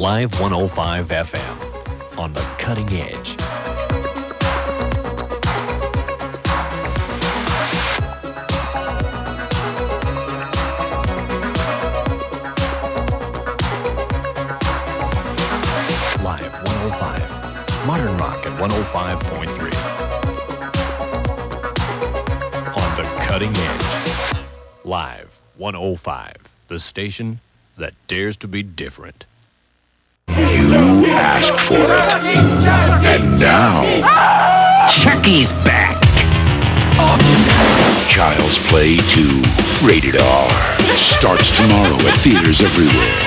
Live 105 FM on the cutting edge. Live 105. Modern rock at 105.3. On the cutting edge. Live 105. The station that dares to be different. You asked for it. And now, Chucky's back. Child's Play 2, rated R. Starts tomorrow at theaters everywhere.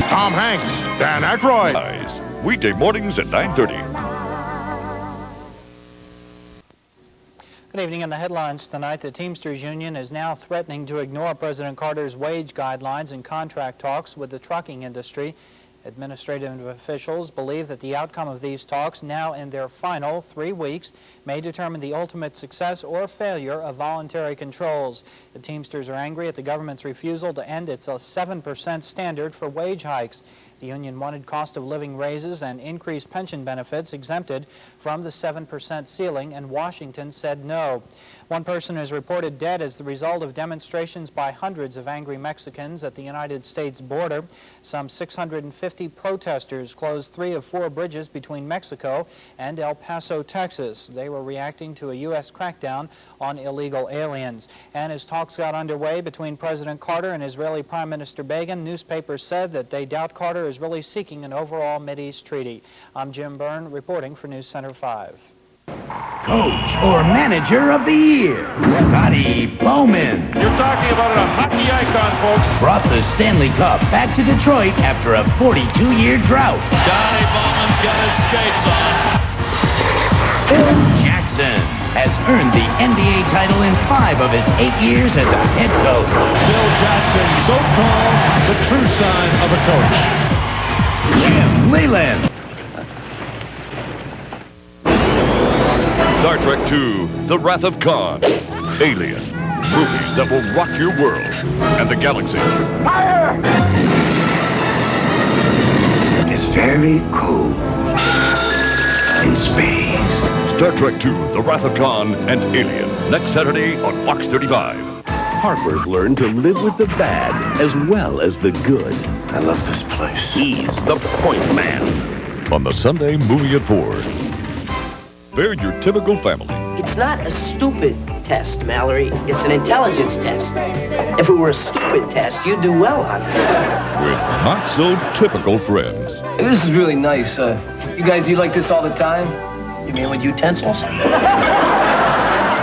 Tom Hanks, Dan Aykroyd. Weekday mornings at 9:30. Good evening. In the headlines tonight, the Teamsters Union is now threatening to ignore President Carter's wage guidelines and contract talks with the trucking industry. Administrative officials believe that the outcome of these talks, now in their final 3 weeks, may determine the ultimate success or failure of voluntary controls. The Teamsters are angry at the government's refusal to end its 7% standard for wage hikes. The union wanted cost of living raises and increased pension benefits exempted from the 7% ceiling, and Washington said no. One person is reported dead as the result of demonstrations by hundreds of angry Mexicans at the United States border. Some 650 protesters closed 3 of 4 bridges between Mexico and El Paso, Texas. They were reacting to a U.S. crackdown on illegal aliens. And as talks got underway between President Carter and Israeli Prime Minister Begin, newspapers said that they doubt Carter is really seeking an overall Mideast treaty. I'm Jim Byrne reporting for News Center 5. Coach or Manager of the Year, Scotty Bowman. You're talking about a hockey icon, folks. Brought the Stanley Cup back to Detroit after a 42-year drought. Scotty Bowman's got his skates on. Phil Jackson has earned the NBA title in 5 of his 8 years as a head coach. Phil Jackson, so tall, the true sign of a coach. Jim Leland. Star Trek II, The Wrath of Khan. Alien. Movies that will rock your world and the galaxy. Fire! It's very cold in space. Star Trek II, The Wrath of Khan and Alien. Next Saturday on Fox 35. Harper's learned to live with the bad as well as the good. I love this place. He's the point man. On the Sunday movie at 4. They're your typical family. It's not a stupid test, Mallory. It's an intelligence test. If it were a stupid test, you'd do well on it. With not so typical friends. Hey, this is really nice. You guys eat like this all the time? You mean with utensils?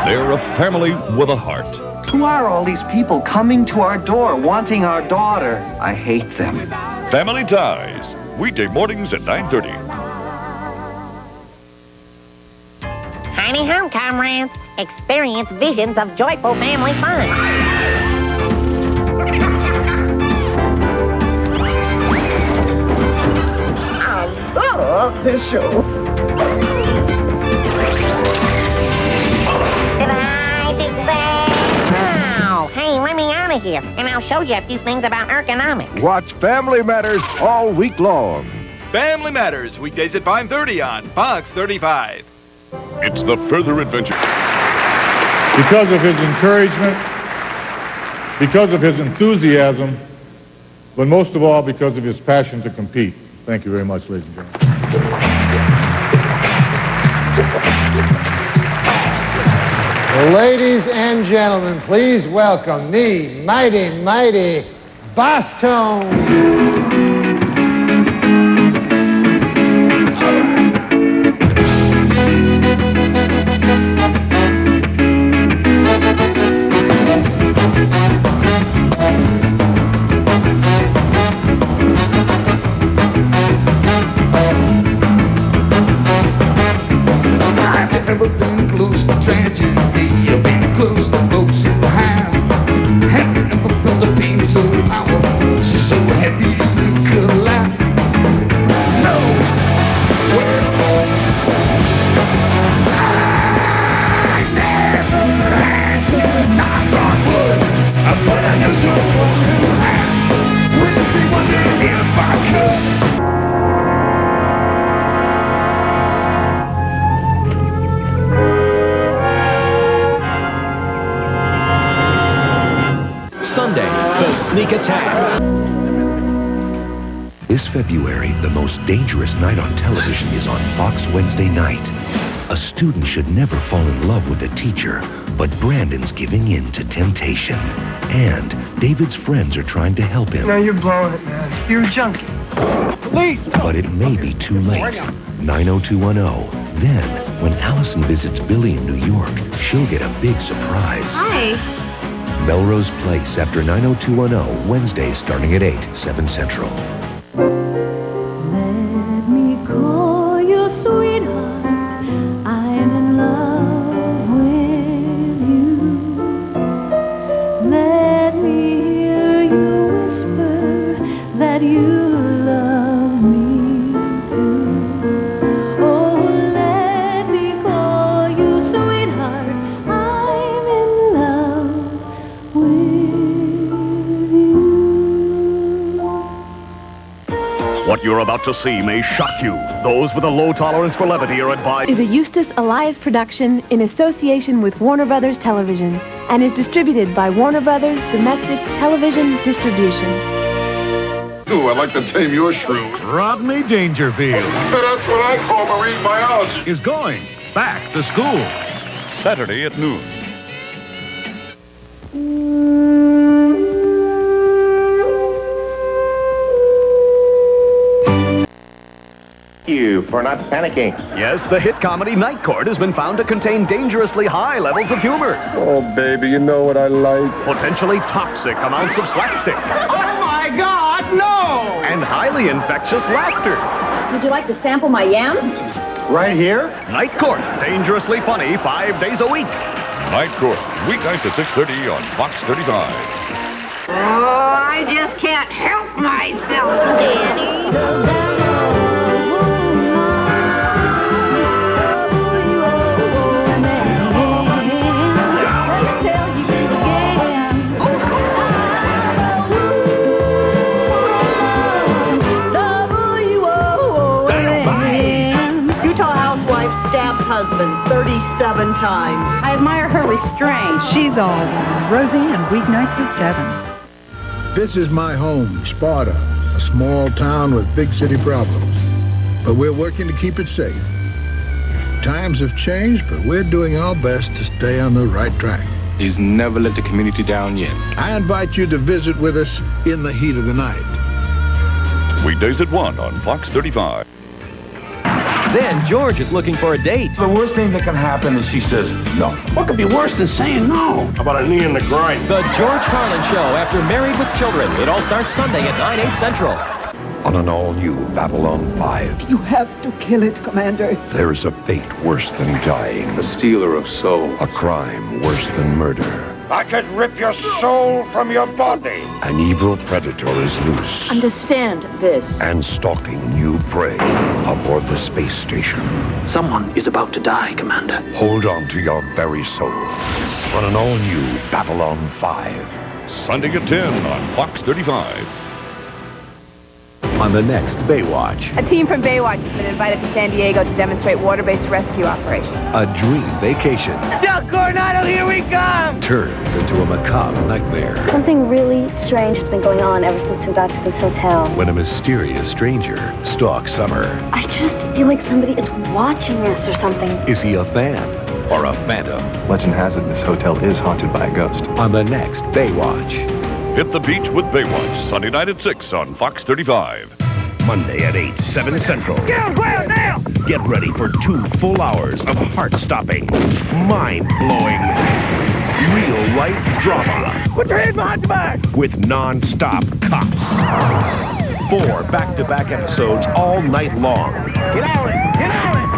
They're a family with a heart. Who are all these people coming to our door, wanting our daughter? I hate them. Family Ties. Weekday mornings at 9:30. Tiny home, comrades. Experience visions of joyful family fun. I love this show. Goodbye, Big Bang. Oh, hey, let me out of here, and I'll show you a few things about ergonomics. Watch Family Matters all week long. Family Matters, weekdays at 5:30 on Fox 35. It's the further adventure. Because of his encouragement, because of his enthusiasm, but most of all because of his passion to compete. Thank you very much, ladies and gentlemen. Ladies and gentlemen, please welcome the mighty, mighty Boston. This February, the most dangerous night on television is on Fox Wednesday night. A student should never fall in love with a teacher, but Brandon's giving in to temptation. And David's friends are trying to help him. No, you're blowing it, man. You're a junkie. Please! But it may be too late. 90210. Then, when Allison visits Billy in New York, she'll get a big surprise. Hi. Melrose Place after 90210, Wednesdays starting at 8, 7 Central. Let me call you sweetheart. I'm in love with you. Let me hear you whisper that you love me too. Oh, let me call you sweetheart. I'm in love with you. What you're about to see may shock you. Those with a low tolerance for levity are advised. Is a Eustace Elias production in association with Warner Brothers Television and is distributed by Warner Brothers Domestic Television Distribution. Ooh, I'd like to tame your shrew. Rodney Dangerfield That's what I call marine biology. is going back to school. Saturday at noon. You for not panicking. Yes, the hit comedy Night Court has been found to contain dangerously high levels of humor. Oh, baby, you know what I like. Potentially toxic amounts of slapstick. Oh, my God, no! And highly infectious laughter. Would you like to sample my yams? Right here? Night Court, dangerously funny 5 days a week. Night Court, weeknights at 6:30 on Fox 35. Oh, I just can't help myself, Danny. Stabbed husband 37 times. I admire her restraint. She's all right. Roseanne, weeknights at 7. This is my home, Sparta, a small town with big city problems. But we're working to keep it safe. Times have changed, but we're doing our best to stay on the right track. He's never let the community down yet. I invite you to visit with us in the heat of the night. Weekdays at 1 on Fox 35. Then George is looking for a date. The worst thing that can happen is she says no. What could be worse than saying no? How about a knee in the groin? The George Carlin Show after Married with Children. It all starts Sunday at 9, 8 Central. On an all-new Babylon 5, You have to kill it, Commander. there's a fate worse than dying. The stealer of souls. A crime worse than murder. I could rip your soul from your body. An evil predator is loose Understand this. and stalking new prey aboard the space station. Someone is about to die, Commander. Hold on to your very soul on an all-new Babylon 5. Sunday at 10 on Fox 35. On the next Baywatch, A team from Baywatch has been invited to San Diego to demonstrate water-based rescue operations. a dream vacation Doc Coronado, here we come! turns into a macabre nightmare Something really strange has been going on ever since we got to this hotel. when a mysterious stranger stalks Summer. I just feel like somebody is watching us or something. Is he a fan or a phantom? Legend has it this hotel is haunted by a ghost. On the next Baywatch, Hit the beach with Baywatch, Sunday night at 6 on Fox 35. Monday at 8, 7 Central. Get ready for 2 full hours of heart-stopping, mind-blowing, real-life drama. Put your hands behind your back! With non-stop cops. 4 back-to-back episodes all night long. Get out of it! Get out of it!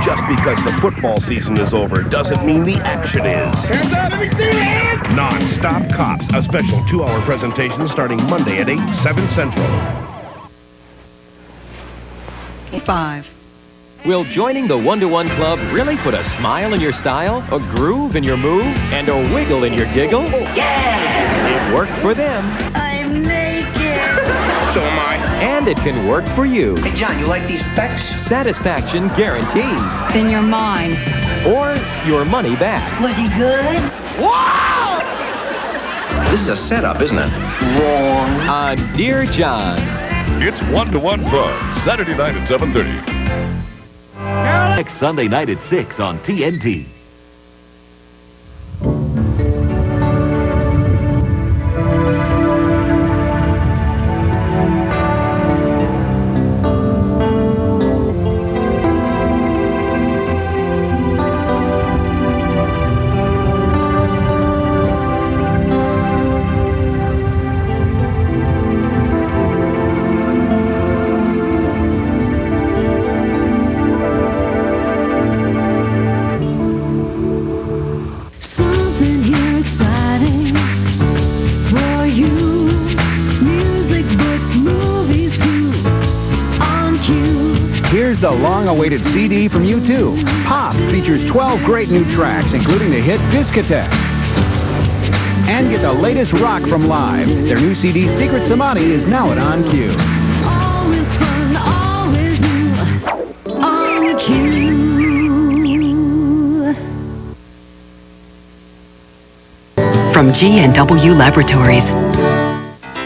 Just because the football season is over doesn't mean the action is. Hands out, let me see your hands! Non-stop Cops, a special 2-hour presentation starting Monday at 8, 7 Central. 5. Will joining the 1-to-1 Club really put a smile in your style, a groove in your move, and a wiggle in your giggle? Yeah! It worked for them. I'm naked! So am I. And it can work for you. Hey, John, you like these specs? Satisfaction guaranteed. Then you're mine. Or your money back. Was he good? Whoa! This is a setup, isn't it? On Dear John. It's 1-to-1 Fun, Saturday night at 7:30. Next Sunday night at 6 on TNT. Here's the long-awaited CD from U2. Pop features 12 great new tracks, including the hit Discotheque. And get the latest rock from Live. Their new CD, Secret Samadhi, is now at On Cue. Always fun, always new. On cue. From G&W Laboratories.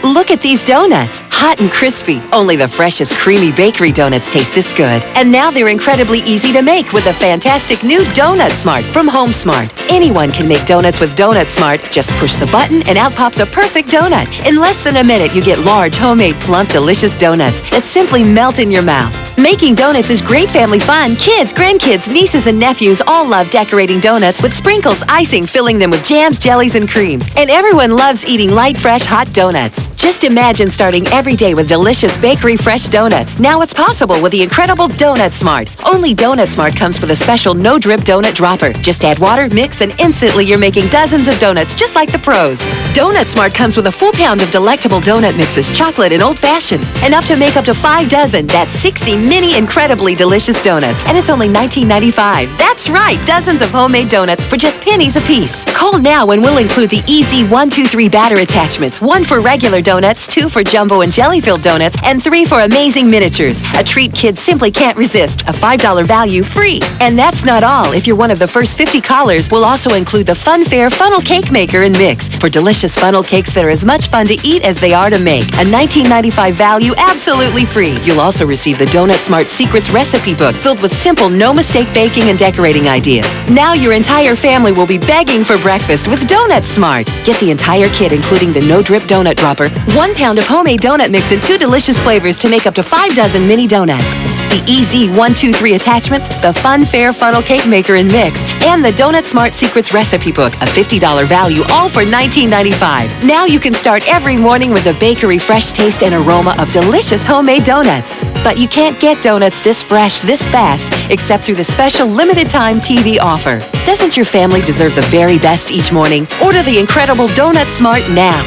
Look at these donuts. Hot and crispy. Only the freshest creamy bakery donuts taste this good. And now they're incredibly easy to make with the fantastic new Donut Smart from Home Smart. Anyone can make donuts with Donut Smart. Just push the button and out pops a perfect donut. In less than a minute, you get large, homemade, plump, delicious donuts that simply melt in your mouth. Making donuts is great family fun. Kids, grandkids, nieces, and nephews all love decorating donuts with sprinkles, icing, filling them with jams, jellies, and creams. And everyone loves eating light, fresh, hot donuts. Just imagine starting every day with delicious bakery fresh donuts. Now it's possible with the incredible Donut Smart. Only Donut Smart comes with a special no-drip donut dropper. Just add water, mix, and instantly you're making dozens of donuts just like the pros. Donut Smart comes with a full pound of delectable donut mixes, chocolate and old-fashioned. Enough to make up to 5 dozen. That's 60 mini incredibly delicious donuts. And it's only $19.95. That's right, dozens of homemade donuts for just pennies a piece. Call now and we'll include the easy 1, 2, 3 batter attachments. 1 for regular donuts, 2 for jumbo and jelly-filled donuts, and 3 for amazing miniatures. A treat kids simply can't resist. A $5 value free. And that's not all. If you're one of the first 50 callers, we'll also include the Funfair Funnel Cake Maker and Mix for delicious funnel cakes that are as much fun to eat as they are to make. A $19.95 value absolutely free. You'll also receive the Donut Smart Secrets recipe book filled with simple, no-mistake baking and decorating ideas. Now your entire family will be begging for breakfast with Donut Smart. Get the entire kit, including the no-drip donut dropper, 1 pound of homemade donut mix, and 2 delicious flavors to make up to 5 dozen mini donuts. The easy 1, 2, 3 attachments, the Funfair Funnel Cake Maker and Mix, and the Donut Smart Secrets recipe book, a $50 value, all for $19.95. Now you can start every morning with a bakery fresh taste and aroma of delicious homemade donuts. But you can't get donuts this fresh, this fast, except through the special limited-time TV offer. Doesn't your family deserve the very best each morning? Order the incredible Donut Smart now.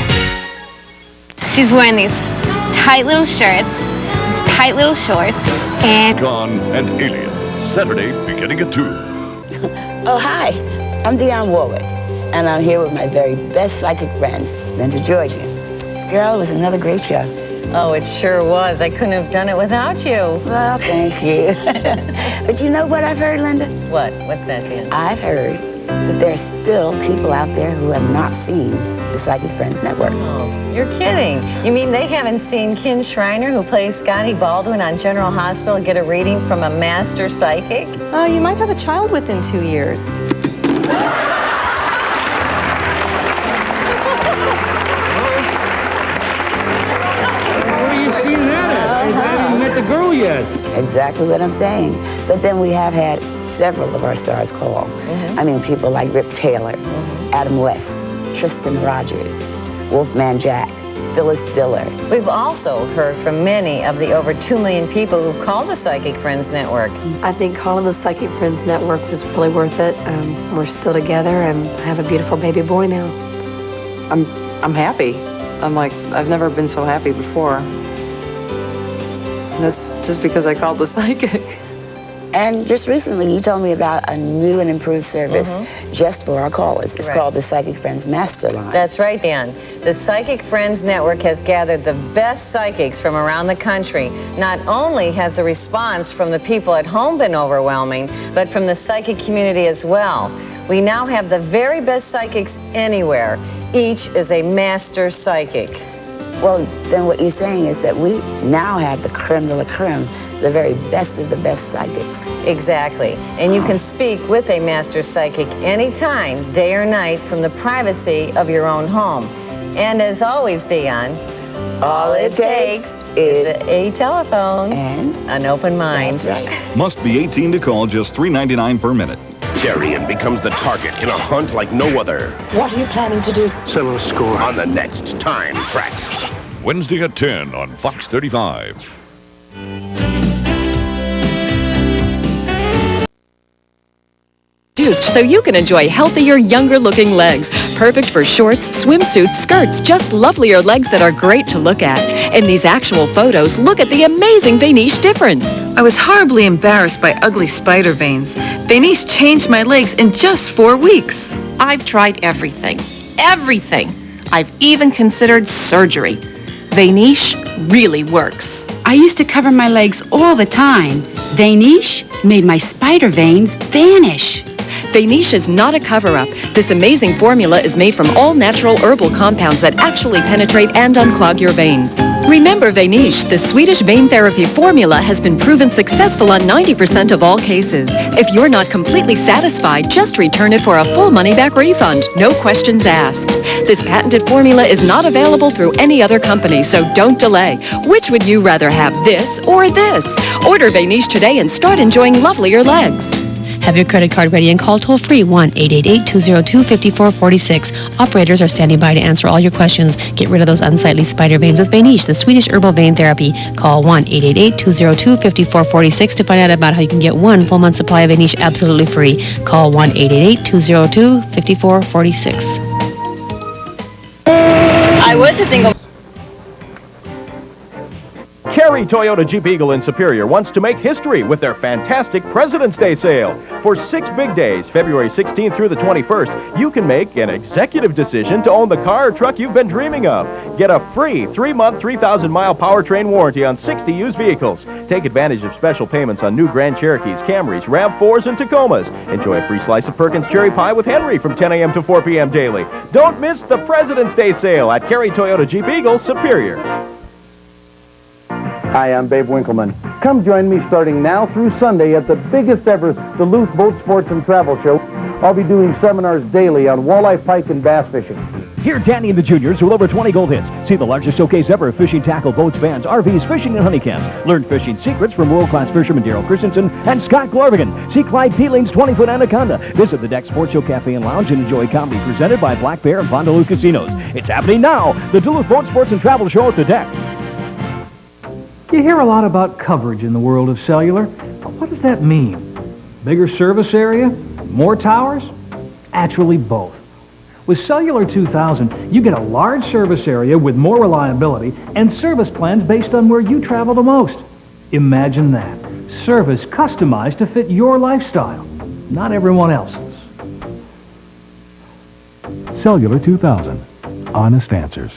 She's wearing these tight little shirts, tight little shorts, and... Gone and Alien, Saturday beginning at 2. Oh, hi. I'm Dionne Warwick, and I'm here with my very best psychic friend, Linda Georgia. Girl, it was another great show. Oh, it sure was. I couldn't have done it without you. Well, thank you. But you know what I've heard, Linda? What? What's that, Dan? I've heard that there's still people out there who have not seen the Psychic Friends Network. Oh, you're kidding. You mean they haven't seen Ken Schreiner, who plays Scotty Baldwin on General Hospital, get a reading from a master psychic? Oh, you might have a child within 2 years. The girl yet. Exactly what I'm saying. But then we have had several of our stars call. I mean, people like Rip Taylor, Adam West, Tristan Rogers, Wolfman Jack, Phyllis Diller. We've also heard from many of the over 2 million people who've called the Psychic Friends Network. I think calling the Psychic Friends Network was really worth it. We're still together and I have a beautiful baby boy now. I'm happy. I've never been so happy before. That's just because I called the psychic. And just recently, you told me about a new and improved service just for our callers. It's called the Psychic Friends Master Line. That's right, Dan. The Psychic Friends Network has gathered the best psychics from around the country. Not only has the response from the people at home been overwhelming, but from the psychic community as well. We now have the very best psychics anywhere. Each is a master psychic. Well, then what you're saying is that we now have the creme de la creme, the very best of the best psychics. Exactly. And you can speak with a master psychic anytime, day or night, from the privacy of your own home. And as always, Dion, all it takes is a telephone and an open mind. That's right. Must be 18 to call, just $3.99 per minute. Darian becomes the target in a hunt like no other. What are you planning to do? Settle a score on the next Time Tracks. Wednesday at 10 on Fox 35. So you can enjoy healthier, younger-looking legs. Perfect for shorts, swimsuits, skirts, just lovelier legs that are great to look at. In these actual photos, look at the amazing Vanish difference. I was horribly embarrassed by ugly spider veins. Vanish changed my legs in just 4 weeks. I've tried everything. Everything. I've even considered surgery. Vanish really works. I used to cover my legs all the time. Vanish made my spider veins vanish. Vanish is not a cover-up. This amazing formula is made from all natural herbal compounds that actually penetrate and unclog your veins. Remember Vanish, the Swedish vein therapy formula has been proven successful on 90% of all cases. If you're not completely satisfied, just return it for a full money-back refund. No questions asked. This patented formula is not available through any other company, so don't delay. Which would you rather have, this or this? Order Vanish today and start enjoying lovelier legs. Have your credit card ready and call toll-free 1-888-202-5446. Operators are standing by to answer all your questions. Get rid of those unsightly spider veins with Vanish, the Swedish herbal vein therapy. Call 1-888-202-5446 to find out about how you can get one full month supply of Vanish absolutely free. Call 1-888-202-5446. I was a single... Kerry Toyota Jeep Eagle in Superior wants to make history with their fantastic President's Day sale. For 6 big days, February 16th through the 21st, you can make an executive decision to own the car or truck you've been dreaming of. Get a free 3-month, 3,000-mile powertrain warranty on 60 used vehicles. Take advantage of special payments on new Grand Cherokees, Camrys, RAV4s, and Tacomas. Enjoy a free slice of Perkins cherry pie with Henry from 10 a.m. to 4 p.m. daily. Don't miss the President's Day sale at Kerry Toyota Jeep Eagle, Superior. Hi, I'm Babe Winkleman. Come join me starting now through Sunday at the biggest ever Duluth Boat Sports and Travel Show. I'll be doing seminars daily on walleye, pike, and bass fishing. Hear Danny and the Juniors with over 20 gold hits. See the largest showcase ever of fishing tackle, boats, vans, RVs, fishing, and honey camps. Learn fishing secrets from world-class fishermen Daryl Christensen and Scott Glorvigan. See Clyde Peeling's 20-foot anaconda. Visit the Deck Sports Show Cafe and Lounge and enjoy comedy presented by Black Bear and Bondaloo Casinos. It's happening now. The Duluth Boat Sports and Travel Show at the Deck. You hear a lot about coverage in the world of cellular, but what does that mean? Bigger service area? More towers? Actually, both. With Cellular 2000, you get a large service area with more reliability and service plans based on where you travel the most. Imagine that. Service customized to fit your lifestyle, not everyone else's. Cellular 2000. Honest answers.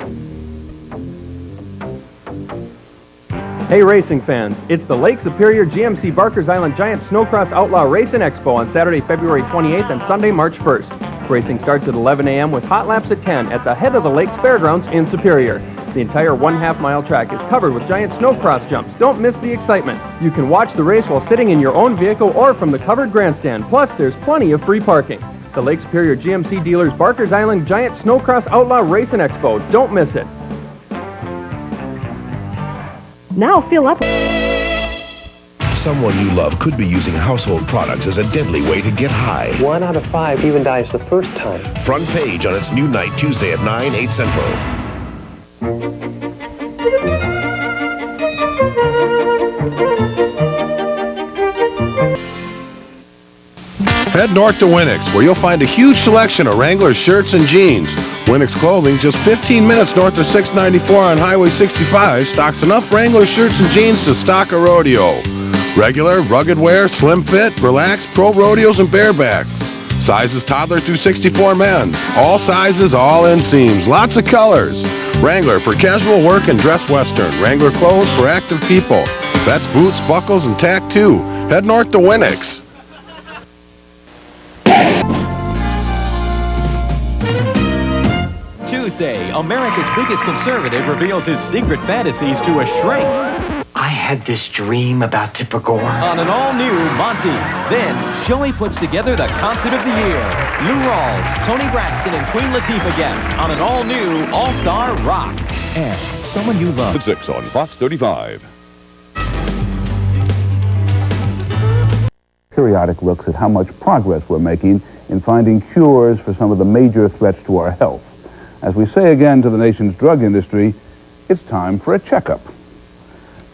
Hey racing fans, it's the Lake Superior GMC Barker's Island Giant Snowcross Outlaw Racing Expo on Saturday, February 28th and Sunday, March 1st. Racing starts at 11 a.m. with hot laps at 10 at the head of the Lakes Fairgrounds in Superior. The entire 1/2 mile track is covered with giant snowcross jumps. Don't miss the excitement. You can watch the race while sitting in your own vehicle or from the covered grandstand. Plus, there's plenty of free parking. The Lake Superior GMC dealers Barker's Island Giant Snowcross Outlaw Racing Expo. Don't miss it. Now fill up. Someone you love could be using household products as a deadly way to get high. 1 out of 5 even dies the first time. Front Page on its new night, Tuesday at 9, 8 Central. Head north to Winix, where you'll find a huge selection of Wrangler shirts and jeans. Winix Clothing, just 15 minutes north of 694 on Highway 65, stocks enough Wrangler shirts and jeans to stock a rodeo. Regular, rugged wear, slim fit, relaxed, pro rodeos, and barebacks. Sizes toddler through 64 men. All sizes, all inseams, lots of colors. Wrangler for casual work and dress western. Wrangler clothes for active people. That's boots, buckles, and tack too. Head north to Winix. Choose Tuesday, America's biggest conservative reveals his secret fantasies to a shrink. I had this dream about Tipper Gore. On an all-new Monty. Then, Joey puts together the concert of the year. Lou Rawls, Tony Braxton, and Queen Latifah guest on an all-new All-Star Rock. And someone you love. At 6 on Fox 35. Periodic looks at how much progress we're making in finding cures for some of the major threats to our health. As we say again to the nation's drug industry, it's time for a checkup.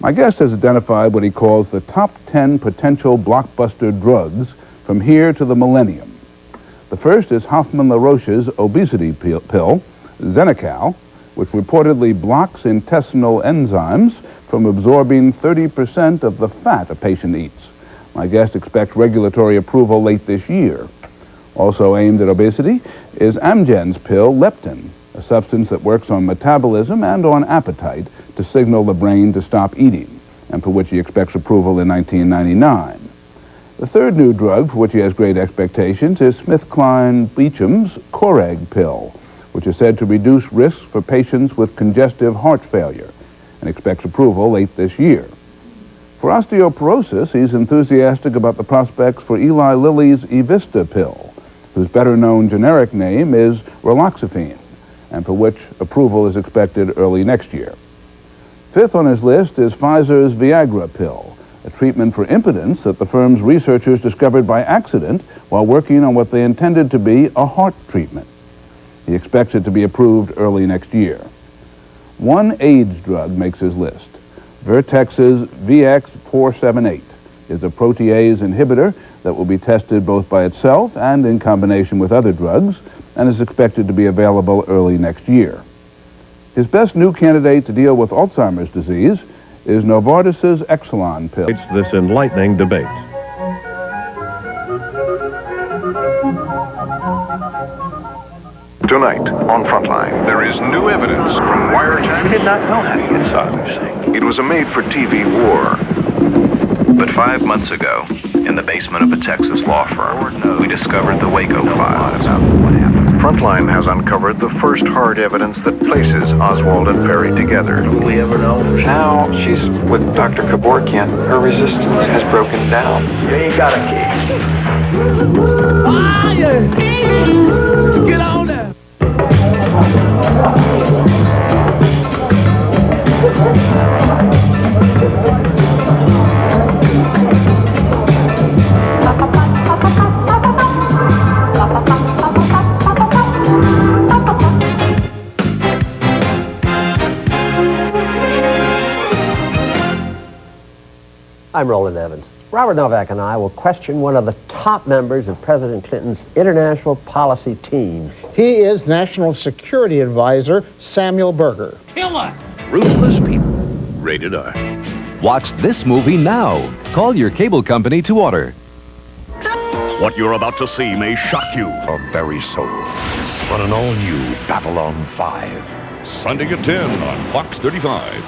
My guest has identified what he calls the top 10 potential blockbuster drugs from here to the millennium. The first is Hoffmann-La Roche's obesity pill, Xenical, which reportedly blocks intestinal enzymes from absorbing 30% of the fat a patient eats. My guest expects regulatory approval late this year. Also aimed at obesity is Amgen's pill Leptin, a substance that works on metabolism and on appetite to signal the brain to stop eating, and for which he expects approval in 1999. The third new drug for which he has great expectations is SmithKline Beecham's Coreg pill, which is said to reduce risks for patients with congestive heart failure, and expects approval late this year. For osteoporosis, he's enthusiastic about the prospects for Eli Lilly's Evista pill, whose better-known generic name is Raloxifene, and for which approval is expected early next year. Fifth on his list is Pfizer's Viagra pill, a treatment for impotence that the firm's researchers discovered by accident while working on what they intended to be a heart treatment. He expects it to be approved early next year. One AIDS drug makes his list. Vertex's VX478 is a protease inhibitor that will be tested both by itself and in combination with other drugs, and is expected to be available early next year. His best new candidate to deal with Alzheimer's disease is Novartis's Exelon pill. It's this enlightening debate. Tonight on Frontline, there is new evidence from wiretap. We did not know how to get inside. It was a made-for-TV war. But 5 months ago, in the basement of a Texas law firm, we discovered the Waco files. Frontline has uncovered the first hard evidence that places Oswald and Perry together. Will we ever know? Now she's with Dr. Kevorkian. Her resistance has broken down. You ain't got a key. Get on there! I'm Roland Evans. Robert Novak and I will question one of the top members of President Clinton's international policy team. He is National Security Advisor Samuel Berger. Killer! Ruthless people. Rated R. Watch this movie now. Call your cable company to order. What you're about to see may shock you. Our very soul. But an all-new Babylon 5. Sunday at 10 on Fox 35.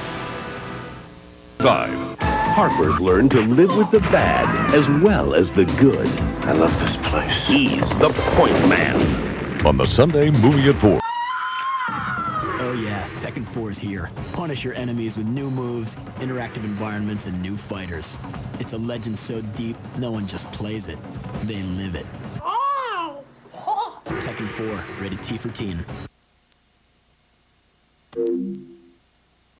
5. Harper's learned to live with the bad as well as the good. I love this place. He's the point man. On the Sunday movie at 4. Oh yeah, Tekken 4 is here. Punish your enemies with new moves, interactive environments, and new fighters. It's a legend so deep, no one just plays it. They live it. Tekken 4, rated T for teen.